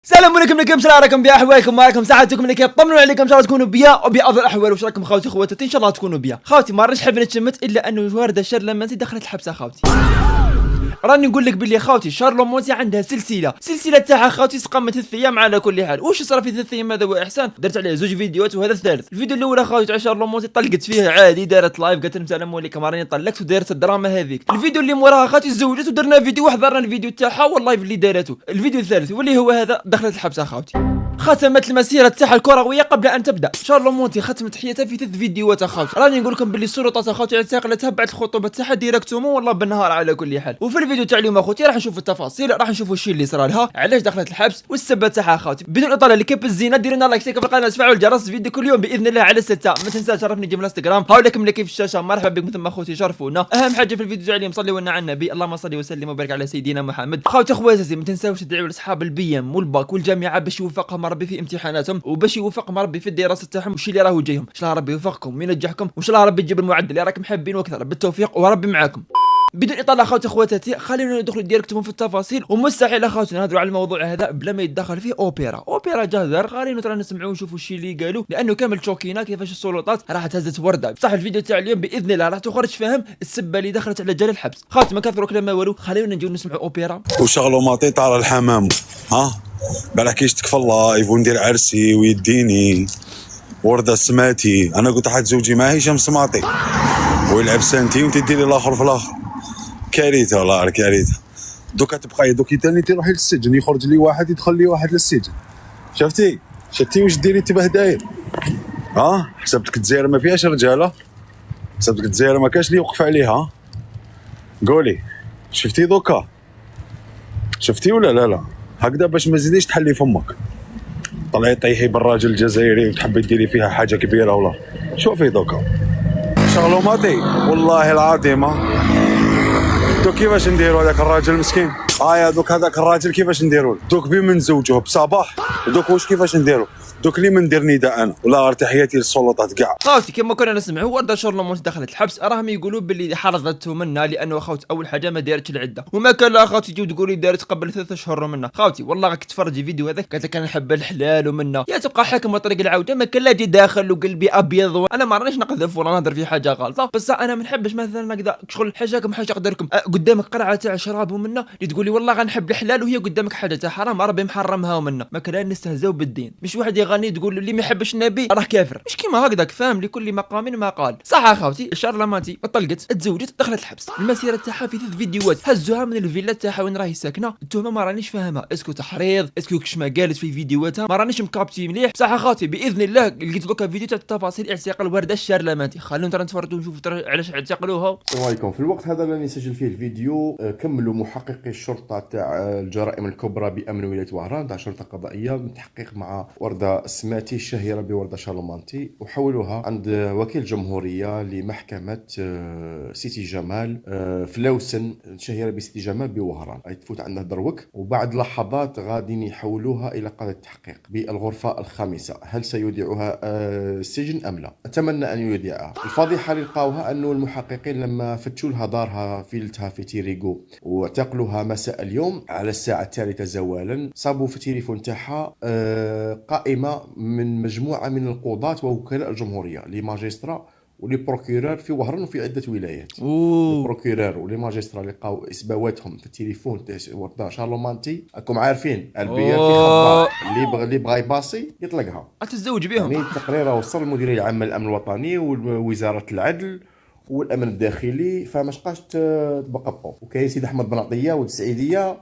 السلام عليكم شلون راكم باحوالكم؟ ما راكم ساعتكم اللي كيطمنوا عليكم ان شاء الله تكونوا بيا وبافضل الاحوال. واش راكم خوتي خواتاتي؟ ان شاء الله تكونوا بيا. خوتي ما رانيش حاب نتشمت الا انه ورده شارلمانتي دخلت الحبس. خوتي راني نقول لك باللي خوتي شارلمانتي عندها سلسله تاعها خوتي تقامت 3 ايام على كل حال. واش صرا في 3 ايام هذا هو احسان؟ درت عليه 2 فيديوهات وهذا الثالث. الفيديو الاول خوتي تاع شارلمانتي طلقت فيه عادي، دارت لايف قالت لهم السلام عليكم راني طلقت ودارت الدراما هذيك. الفيديو اللي موراها خوتي تزوجت ودرنا فيديو وحضرنا الفيديو تاعها واللايف اللي دارته. الفيديو الثالث واللي هو هذا دخلت الحبس خوتي. ختمت المسيره تاعها الكرويه قبل ان تبدا. شارلمانتي ختمت حياتها في 3 فيديوهات اخوتي. راني نقول لكم باللي السلطات اخوتي اعتقلتها بعد الخطوبه تاعها ديريكتومون والله بالنهار على كل حال. وفي الفيديو تاع اليوم اخوتي راح نشوفوا التفاصيل، راح نشوفوا الشيء اللي صرا لها، علاش دخلت الحبس والسبه تاعها اخوتي. بدون اطاله لكيب الزينه ديروا لنا لايك في القناه تفعلوا الجرس، فيديو كل يوم باذن الله على 6. ما تنساش تعرفني جيم الانستغرام هاولكم اللي كيف الشاشه. مرحبا بكم ثم اخوتي شرفونا. اهم حاجه في الفيديو تاع اليوم صلوا لنا على النبي، اللهم صل وسلم وبارك على سيدنا محمد. خوتي خواتاتي ما تنساوش تدعوا لاصحاب البي ام والباك والجامعه باش يوفقهم ربي في امتحاناتهم وباش يوفقهم ربي في الدراسه تاعهم والشيء اللي راهو جايهم. ان شاء الله ربي يوفقكم وينجحكم وان شاء الله ربي يجيب المعدل اللي راكم حابين واكثر. بالتوفيق وربي معاكم. بدون اطاله اخوتي اخواتاتي خلينا ندخل ديريكتوم في التفاصيل. ومستحيل اخوتي نهضروا على الموضوع هذا بلا ما يتدخل فيه اوبرا جهدر. خلينا ترى نسمعوا ونشوفوا الشيء اللي قالوا لانه كامل شوكينا كيفاش السلطات راح تهزت ورده. بصح الفيديو تاع اليوم باذن الله راح تخرج فهم السبه اللي دخلت على جال الحبس. خاطر ما كثروا كلام ما والو، خلينا نجيو نسمعوا اوبرا وشغلوا ماطي طار الحمام. ها بالك يشتك في اللايف وندير عرسي ويديني ورده سماتي. انا قلت حد زوجي ما هشام سماطي ويلعب سنتي وتديري الاخر في الاخر. كارثه والله كارثه. دوكا تبقى دوك ثاني تروحي للسجن، يخرج لي واحد يدخل لي واحد للسجن. شفتي واش ديري تبه داير؟ حسبتك الجزائر ما فيهاش رجاله؟ حسبتك الجزائر ما كاش اللي يوقف عليها؟ قولي شفتي دوكا؟ شفتي ولا لا هكذا باش ما تزيديش تحلي فمك. طلعي طيحي بالراجل الجزائري وتحبي ديري فيها حاجه كبيره ولا شوفي دوكا شغلو ماطي والله العظيم. دوك كيفاش نديرو هذاك الراجل مسكين؟ يا دوك هذاك الراجل كيفاش نديرو؟ دوك بين نزوجوه بصباح. دوك واش كيفاش نديرو؟ دوك لي من ندير نداء انا ولا تحياتي للسلطات كاع. خوتي كما كنا نسمعوا ورده شارلمانتي دخلت الحبس. راهم يقولوا باللي حرضته منا لانه خوتي اول حاجه ما دارتش العده وما كان لا خوتي تجيو تقولي دارت قبل 3 اشهر منا. خوتي والله راك تفرجي فيديو هذاك قالت لك انا نحب الحلال ومنا يا تبقى حاكم طريق العوده. ما كان لا جي داخل وقلبي ابيض. انا ما رانيش نقذف ولا نهضر في حاجه غلطه، بس انا ما نحبش مثلا هكذا شغل حاجاكم حاجه قدركم قدامك قرعه تاع شراب ومنا اللي تقولي والله غنحب الحلال وهي قدامك حاجه تاع حرام ربي محرمها ومنا. ما كان نستهزاو بالدين. مش واحد يغني تقول اللي ما يحبش النبي راه كافر. مش كيما هكذاك فاهم؟ لكل مقام مقال. صح اخوتي شارلمانتي طلقت تزوجت دخلت الحبس. المسيره تاعها في 3 فيديوهات هزوها من الفيلا تاعها وين راهي ساكنه. التهمه ما رانيش فاهمها، اسكو تحريض اسكو كش ما قالت في فيديوهاتها ما رانيش مكابتي مليح. بصح اخوتي باذن الله لقيت دوكا فيديو تاع التفاصيل اعتقال ورده الشارلمانتي. خلونا ترى نتفرجوا ونشوفوا علاش اعتقلوها. السلام عليكم. في الوقت هذا اللي نسجل فيه الفيديو كملوا محققي الشرطه تاع الجرائم الكبرى بامن ولايه وهران تاع الشرطه القضائيه من تحقيق مع ورده السماتي الشهيره بورده شارلمانتي وحولوها عند وكيل الجمهوريه لمحكمه سيتي جمال في لوسن الشهيره بسيتي جمال بوهران. غادي تفوت عندها دروك وبعد لحظات غادي يحولوها الى قاعه التحقيق بالغرفه الخامسه. هل سيودعها السجن ام لا؟ اتمنى ان يودعها. الفضيحه اللي لقاوها انه المحققين لما فتشوا لها دارها فيلتها في تيريغو واعتقلوها مساء اليوم على الساعه 3 زوالا صابوا في التليفون تاعها قائمه من مجموعه من القضاة ووكلاء الجمهوريه لي ماجسترا ولي بروكيرور في وهران وفي عده ولايات. البروكيرور ولي ماجسترا اللي لقاو اسباواتهم في التليفون تاع ورده شارلمانتي راكم عارفين البيار كيخبر اللي بغى يباصي يطلقها تتزوج بهم. يعني التقرير وصل المديريه العامه للامن الوطني ووزاره العدل والامن الداخلي فما شقاش تبقى. وكاين سيد احمد بن عطيه والسعيديه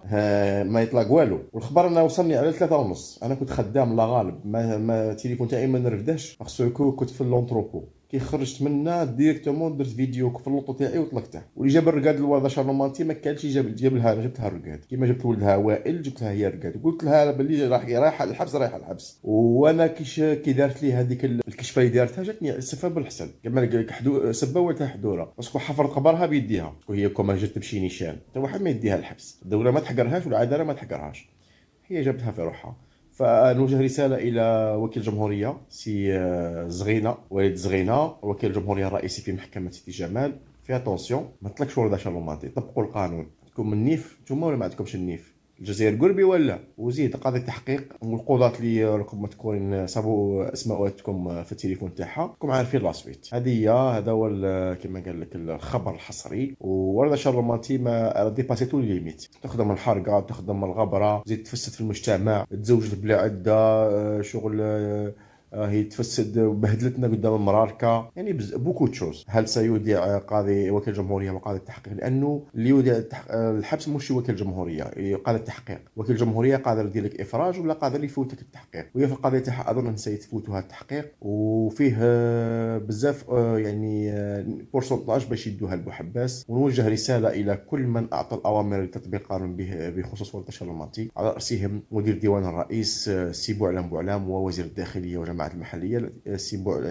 ما يطلق والو. والخبر انا وصلني على 3:30. انا كنت خدام الله غالب ما التليفون تاعي ما نرفدهش خاصو يكون كنت في اللونتروبو. كي خرجت منا ديريكتومون درت فيديو في اللوطو تاعي وطلقته. واللي جاب الرقاد الورده شارلمانتي ما كانش جاب لها. جبت لها الرقاد كيما جبت ولدها وائل جبت لها هي الرقاد قلت لها باللي رايحه الحبس. وانا كي دارت لي هذيك الكشفه اللي دارتها جاتني السفه بالحسن كما لك سبه ولتها حدوره باسكو حفر قبرها بيديها وهي كما جات تمشي نيشان حتى واحد ما يديها الحبس. الدوله ما تحقرهاش والعداله ما تحقرهاش، هي جابتها في روحها. فنوجه رسالة إلى وكيل الجمهورية سي زغينة وليد زغينة وكيل الجمهورية الرئيسي في محكمة سيتي جمال في اتونسيون ما تطلقش ورده شارلمانتي. طبقوا القانون. عندكم النيف نتوما ولا ما عندكمش النيف؟ الجزائر قربي ولا. وزيد قاضي التحقيق والقضاة اللي راكم مذكورين صابوا اسماءاتكم في التليفون تاعها راكم عارفين لا سويت. هذا هو كما قال لك الخبر الحصري. ووردة شارلمانتي ما ديباسي تو ليميت، تخدم الحرقه، تخدم الغبره، زيد تفسد في المجتمع، تزوجت بلا عده، شغل هي تفسد وبهدلتنا قدام المراركه، يعني بوكو تشوز. هل سيودع قاضي وكيل الجمهوريه وقاضي التحقيق؟ لانه اللي يودع الحبس مش وكيل الجمهوريه، قاضي التحقيق. وكيل الجمهوريه قادر يدير لك افراج ولا قادر اللي يفوتك التحقيق، وهي في القضيه تاعها اظن سيتفوتها التحقيق، وفيه بزاف يعني بورسونتاج باش يدوها لبوحباس. ونوجه رساله الى كل من اعطى الاوامر لتطبيق القانون بخصوص ورده شارلمانتي، على راسهم مدير ديوان الرئيس سي بوعلام ووزير الداخليه وجماعه المحليه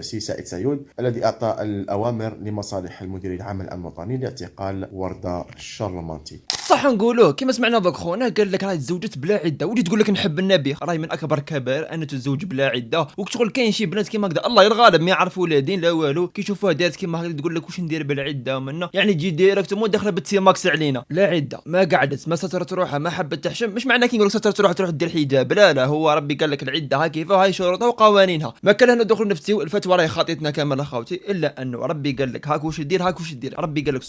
سي سعيد سعيود، الذي اعطى الاوامر لمصالح المدير العام الامن الوطني لاعتقال ورده شارلمانتي. صح نقولوه كما سمعنا ذاك خونا قال لك راهي تزوجت بلا عده، ودي تقول لك نحب النبي. راهي من اكبر كبائر ان تتزوج بلا عده. وشغل كاين شي بنات كيما هكذا الله الغالب ما يعرفوا لا دين لا والو، كيشوفوها دارت كيما هكذا تقول لك واش ندير بلا عده منا، يعني تجي ديريكت مو داخله بالتي ماكس علينا. لا عده ما قعدت ما سترت روحها ما حبت تحشم، مش معناه كي نقول لك سترت روحها تروح دير حجاب، لا هو ربي قال لك العده ها كيف هاي شروطها وقوانينها. ما كان لنا دخول نفتيو الفتوى راهي خاطيتنا كامل اخوتي، الا انه ربي قال لك هاك واش دير هاك واش دير. ربي قال لك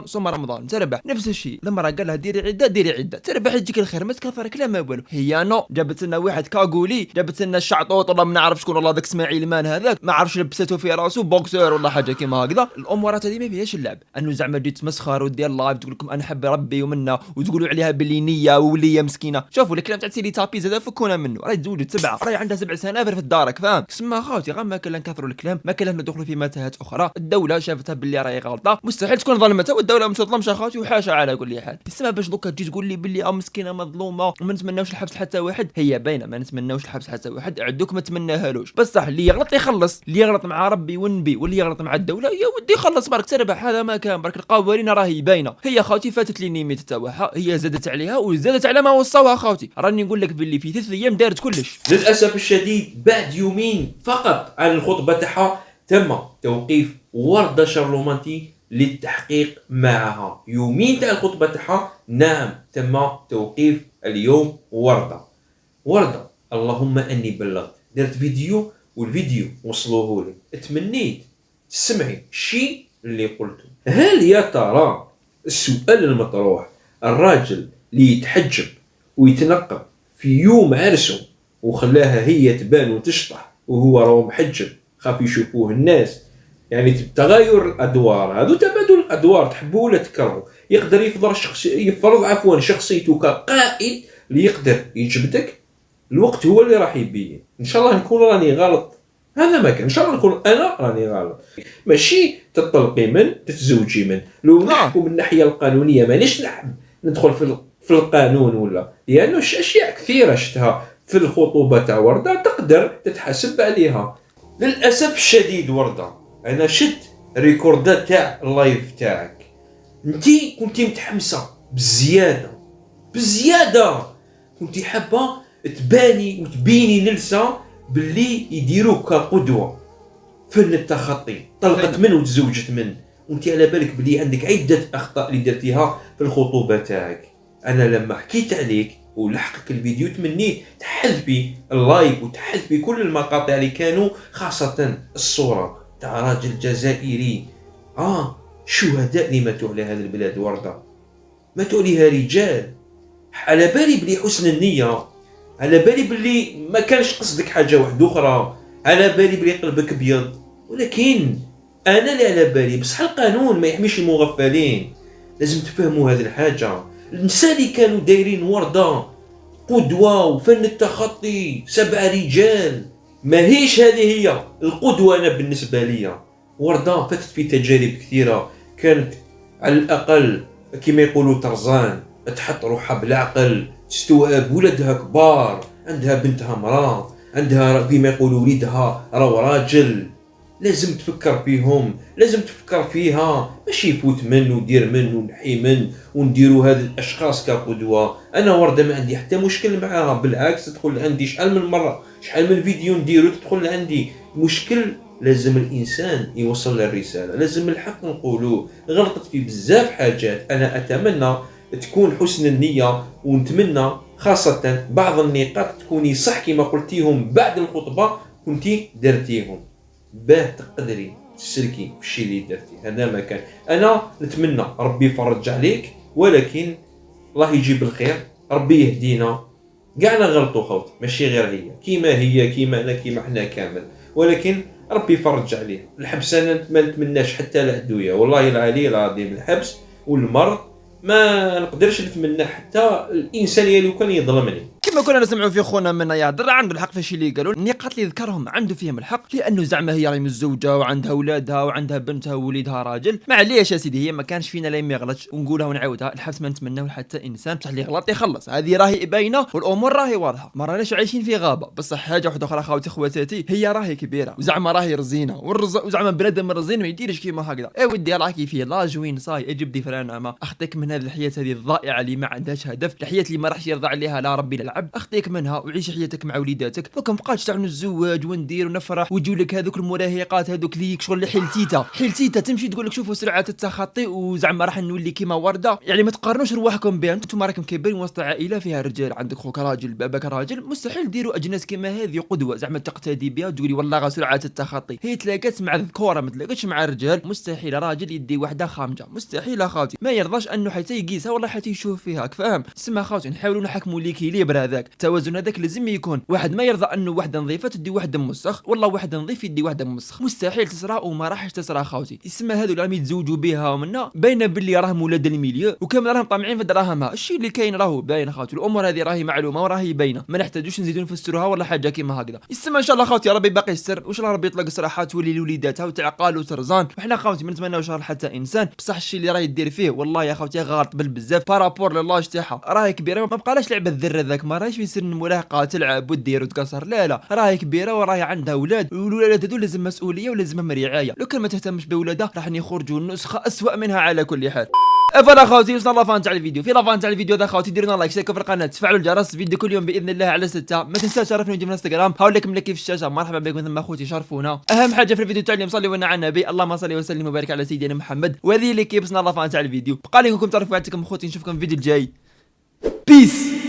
صوم رمضان تربح. نفس الشيء لما راه قال لها ديري عده تربح يجيك الخير، ما تكفرك لا ما والو. هي نو جابت لنا واحد كاغولي، جابت لنا الشعطوط ولا ما نعرف شكون والله ذاك اسماعيل مان هذاك ما عرفش لبسته في راسه بوكسور ولا حاجه كيما هكذا. الامورات هذه ما فيهاش اللعب، انه زعما تجي تمسخر ودير لايف تقول لكم انا نحب ربي ومنا وتقولوا عليها باللي نيه ووليه مسكينه. شوفوا الكلام تاع سيدي تابيز هذا فكونا منه، راهي تزوجت 7 راهي عندها 7 سنوات في الدارك فاهم. اسمع خاوتي غير ما كان نكثروا الكلام، ما كان ندخلوا في متاهات اخرى. الدوله شافتها باللي راهي غلطه، مستحيل تكون ظلمتها والدوله ما تظلمش اخوتي وحاشا على كل حال. السبب باش دوكا تجي تقول لي باللي مسكينه مظلومه وما نتمناوش الحبس حتى واحد، هي باينه ما نتمناوش الحبس حتى واحد، عندك ما تمناهالوش. بصح اللي يغلط يخلص، اللي يغلط مع ربي والنبي واللي يغلط مع الدوله يا ودي خلص برك تربح. هذا ما كان برك القوانين راهي باينه. هي خاوتي فاتت لي نيميت تاعها، هي زادت عليها وزادت على ما وصاوها خاوتي. راني نقول لك باللي في 3 ايام دارت كلش. للاسف الشديد بعد يومين فقط عن الخطبه تاعها تم توقيف ورده شارلمانتي للتحقيق معها. يومين تاع الخطبه تاعها نعم تم توقيف اليوم. ورده اللهم اني بلغت، درت فيديو والفيديو وصلوه لي، تمنيت تسمعي الشيء اللي قلته. هل يا ترى السؤال المطروح الراجل اللي يتحجب ويتنقب في يوم عرسه وخلاها هي تبان وتشطح وهو راهو محجب خاف يشوفوه الناس، يعني تغير الادوار هذو تبادل الادوار تحبوا ولا تكرهوا، يقدر يفرض شخصيته كقائد اللي يقدر يجبدك. الوقت هو اللي راح يبين. ان شاء الله نكون راني غلط، هذا ما كان، ان شاء الله نكون انا راني غلط. ماشي تطلقي من تتزوجي من. لو نحكم من الناحيه القانونيه مانيش نحب ندخل في القانون ولا، لانه اشياء كثيره شفتها في الخطوبه تاع ورده تقدر تتحاسب عليها. للاسف الشديد ورده انا شد ريكوردات تاع اللايف تاعك، انتي كنتي متحمسه بزياده، كنتي حابه تباني وتبيني نلسا باللي يديروك كقدوه. فن التخطي، طلقت من وتزوجت من، وانت على بالك باللي عندك عده اخطاء اللي درتيها في الخطوبه تاعك. انا لما حكيت عليك ولحقك الفيديو تمنيت تحذفي اللايك وتحذفي كل المقاطع اللي كانوا، خاصه الصوره تاع راجل جزائري شهداء اللي ماتوا على هذه البلاد ورده، ماتوا عليها رجال. على بالي بلي حسن النيه، على بالي بلي ما كانش قصدك حاجه واحده اخرى، على بالي بلي قلبك ابيض، ولكن انا اللي على بالي بصح القانون ما يحميش المغفلين. لازم تفهموا هذه الحاجه. النساء اللي كانوا دايرين ورده قدوه وفن التخطي 7 رجال، ماهيش هذه هي القدوه. انا بالنسبه لي ورده فاتت في تجارب كثيره، كانت على الاقل كما يقولوا طرزان، تحط روحها بالعقل، تستوعب ولدها كبار، عندها بنتها مراه، عندها كما يقولوا وليدها راهو راجل، لازم تفكر فيهم، لازم تفكر فيها، ماشي يفوت من ودير من ونحي من ونديروا هذه الاشخاص كقدوه. انا ورده ما عندي حتى مشكل معها، بالعكس تدخل عندي شحال من مره شحال من فيديو نديرو تدخل عندي. مشكل لازم الانسان يوصل للرساله، لازم الحق نقولوه. غلطت في بزاف حاجات، انا اتمنى تكون حسن النيه ونتمنى خاصة بعض النقاط تكوني صح كما قلتيهم بعد الخطبة كنتي درتيهم باه تقدري تشركي في الشيء اللي درتي. هذا ما كان. انا نتمنى ربي يفرج عليك، ولكن الله يجيب الخير، ربي يهدينا. كاع نغلطوا خوتي، ماشي غير هي كيما انا كيما حنا كامل، ولكن ربي يفرج عليه. الحبس انا ما نتمناش حتى العدويه، والله العلي العظيم الحبس والمرض ما نقدرش نتمنى حتى الانسانيه لو كان يظلمني. كما كنا نسمعوا في خونا منا يهضر عنده الحق في الشيء اللي قالوا. النقاط اللي ذكرهم عنده فيهم الحق، لانه زعما هي راهي متزوجه وعندها اولادها وعندها بنتها ووليدها راجل. معليش يا سيدي، هي ما كانش فينا لا ما يغلطش، ونقولها ونعاودها، الحبس ما نتمناو حتى انسان بصح اللي غلط يخلص. هذه راهي باينه والامور راهي واضحه، ما راناش عايشين في غابه. بصح حاجه واحده اخرى خاوتي خواتاتي، هي راهي كبيره وزعما راهي رزينه، وزعما بنادم رزين ما يديرش كيما هكذا. اي ودي راكي فيه لاج وين صاي اجيب دي فلان ما اخطيك من هذه الحياه هذه الضائعه اللي ما عندهاش هدف، الحياه اللي ما راحش يرضى عليها لا ربي لا العبد، اخطيك منها وعيش حياتك مع وليداتك. دوك مابقاش تاع نتزوج وندير ونفرح ويجيو لك هذوك المراهقات هذوك ليك شغل حيلتيتا تمشي تقول لك شوفوا سرعه التخطي وزعما راح نولي كيما ورده. يعني ما تقارنوش رواحكم بها، انتم راكم كبيرين وسط عائله فيها رجال، عندك خوك راجل باباك راجل، مستحيل ديروا اجناس كيما هذه قدوه زعما تقتدي بها وتقولي والله غا سرعه التخطي. هي تلاقات مع الذكوره ما تلاقاتش مع الرجال. مستحيل راجل يدي وحده خامجه، مستحيل اخوتي، ما يرضاش انه حتى يقيسها ولا حتى يشوف فيها. فاهم؟ سما اخوتي نحاولوا نحكموا ليكيليبر هذاك، التوازن هذاك لازم يكون. واحد ما يرضى انه وحده نظيفه تدي وحده مسخ، والله واحد نظيف يدي وحده مسخ، مستحيل تصرى وما راحش تصرى خاوتي. يسمى هذو اللي راهم يتزوجوا بها ومنا باينه باللي راهم ولاد الميليو وكامل راهم طامعين في دراهمها. الشيء اللي كاين راهو باين خاوتي، الامور هذه راهي معلومه وراهي باينه، ما نحتاجوش نزيدو نفسروها ولا حاجه كيما هكذا. يسمى ان شاء الله خاوتي ربي باقي السر، وان شاء الله ربي يطلق صراحه تولي لوليداتها وتعقال وترزان. وحنا خاوتي ما نتمناوش حتى انسان، بصح الشيء اللي راهي دير فيه والله يا خاوتي غلط بالبزاف بارابور للاج تاعها. راهي كبيره ما بقالاش لعبه الذره ذاك، ما راهيش في سن المراهقه تلعب ودير وتقصر، لا راهي كبيره وراهي عندها اولاد، والولاد هذو لازم مسؤوليه ولازمهم رعايه. لو كان ما تهتمش باولادها راح يخرجوا نسخه اسوء منها على كل حال. فوالا خوتي وصلنا لافان تاع الفيديو. في لافان تاع الفيديو هذا خوتي ديروا لنا لايك، اشتركوا في القناه، تفعلوا الجرس، فيديو كل يوم باذن الله على 6. ما تنساش تعرفني ونجي من انستغرام، هاول لكم لك في الشاشه. مرحبا بكم ثم اخوتي شرفونا. اهم حاجه في الفيديو تاع اليوم صلي على النبي، اللهم صل وسلم وبارك على سيدنا محمد. وهذه اللي كيبسنا لافان تاع الفيديو. بقى لكم تعرفوا عندكم اخوتي، نشوفكم في الفيديو الجاي. بيس.